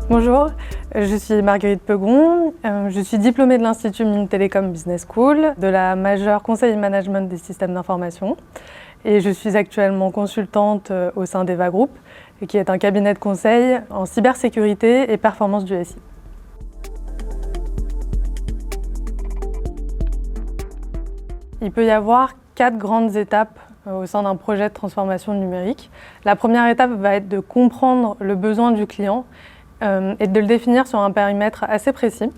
Bonjour, je suis Marguerite Pegon, je suis diplômée de l'Institut Mines Télécom Business School, de la majeure Conseil et Management des systèmes d'information et je suis actuellement consultante au sein d'Eva Group, qui est un cabinet de conseil en cybersécurité et performance du SI. Il peut y avoir 4 grandes étapes au sein d'un projet de transformation numérique. La première étape va être de comprendre le besoin du client et de le définir sur un périmètre assez précis.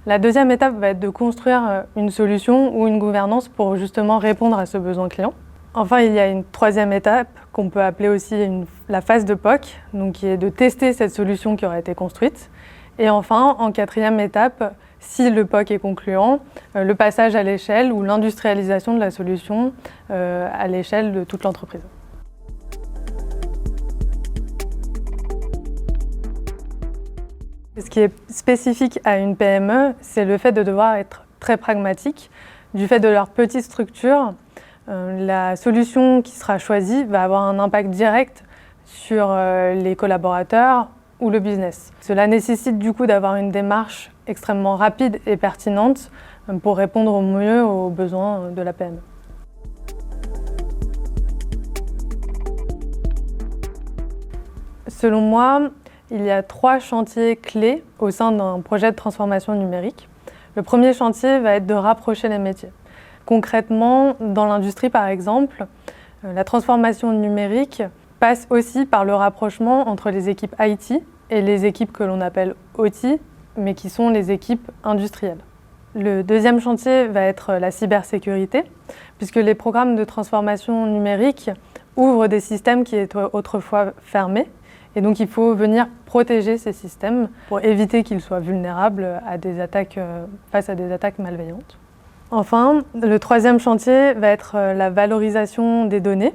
La deuxième étape va être de construire une solution ou une gouvernance pour justement répondre à ce besoin client. Enfin, il y a une troisième étape qu'on peut appeler aussi la phase de POC, donc qui est de tester cette solution qui aura été construite. Et enfin, en quatrième étape, si le POC est concluant, le passage à l'échelle ou l'industrialisation de la solution à l'échelle de toute l'entreprise. Ce qui est spécifique à une PME, c'est le fait de devoir être très pragmatique. Du fait de leur petite structure, la solution qui sera choisie va avoir un impact direct sur les collaborateurs ou le business. Cela nécessite du coup d'avoir une démarche extrêmement rapide et pertinente pour répondre au mieux aux besoins de la PME. Selon moi, il y a 3 chantiers clés au sein d'un projet de transformation numérique. Le premier chantier va être de rapprocher les métiers. Concrètement, dans l'industrie par exemple, la transformation numérique passe aussi par le rapprochement entre les équipes IT et les équipes que l'on appelle OT, mais qui sont les équipes industrielles. Le deuxième chantier va être la cybersécurité, puisque les programmes de transformation numérique ouvrent des systèmes qui étaient autrefois fermés. Et donc il faut venir protéger ces systèmes pour éviter qu'ils soient vulnérables à des attaques, face à des attaques malveillantes. Enfin, le troisième chantier va être la valorisation des données,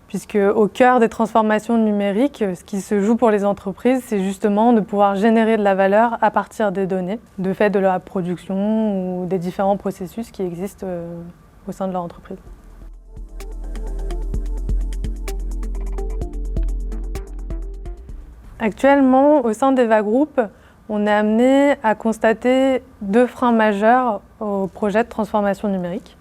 puisque au cœur des transformations numériques, ce qui se joue pour les entreprises, c'est justement de pouvoir générer de la valeur à partir des données, de fait de la production ou des différents processus qui existent au sein de leur entreprise. Actuellement, au sein d'Eva Group, on est amené à constater 2 freins majeurs au projet de transformation numérique.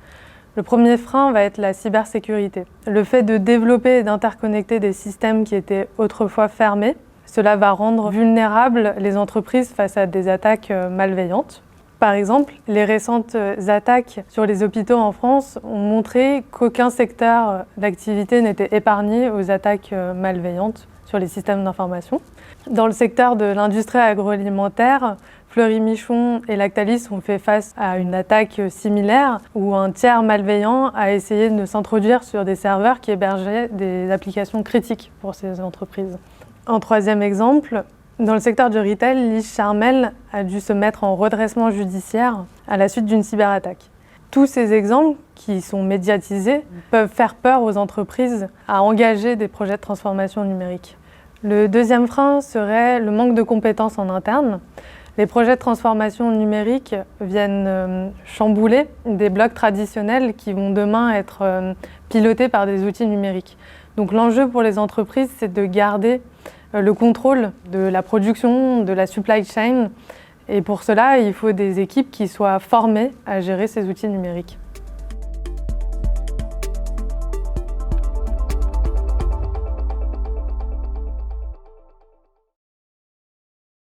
Le premier frein va être la cybersécurité. Le fait de développer et d'interconnecter des systèmes qui étaient autrefois fermés, cela va rendre vulnérables les entreprises face à des attaques malveillantes. Par exemple, les récentes attaques sur les hôpitaux en France ont montré qu'aucun secteur d'activité n'était épargné aux attaques malveillantes sur les systèmes d'information. Dans le secteur de l'industrie agroalimentaire, Fleury-Michon et Lactalis ont fait face à une attaque similaire où un tiers malveillant a essayé de s'introduire sur des serveurs qui hébergeaient des applications critiques pour ces entreprises. En troisième exemple, dans le secteur du retail, Liche Charmel a dû se mettre en redressement judiciaire à la suite d'une cyberattaque. Tous ces exemples, qui sont médiatisés, peuvent faire peur aux entreprises à engager des projets de transformation numérique. Le deuxième frein serait le manque de compétences en interne. Les projets de transformation numérique viennent chambouler des blocs traditionnels qui vont demain être pilotés par des outils numériques. Donc l'enjeu pour les entreprises, c'est de garder le contrôle de la production, de la supply chain. Et pour cela, il faut des équipes qui soient formées à gérer ces outils numériques.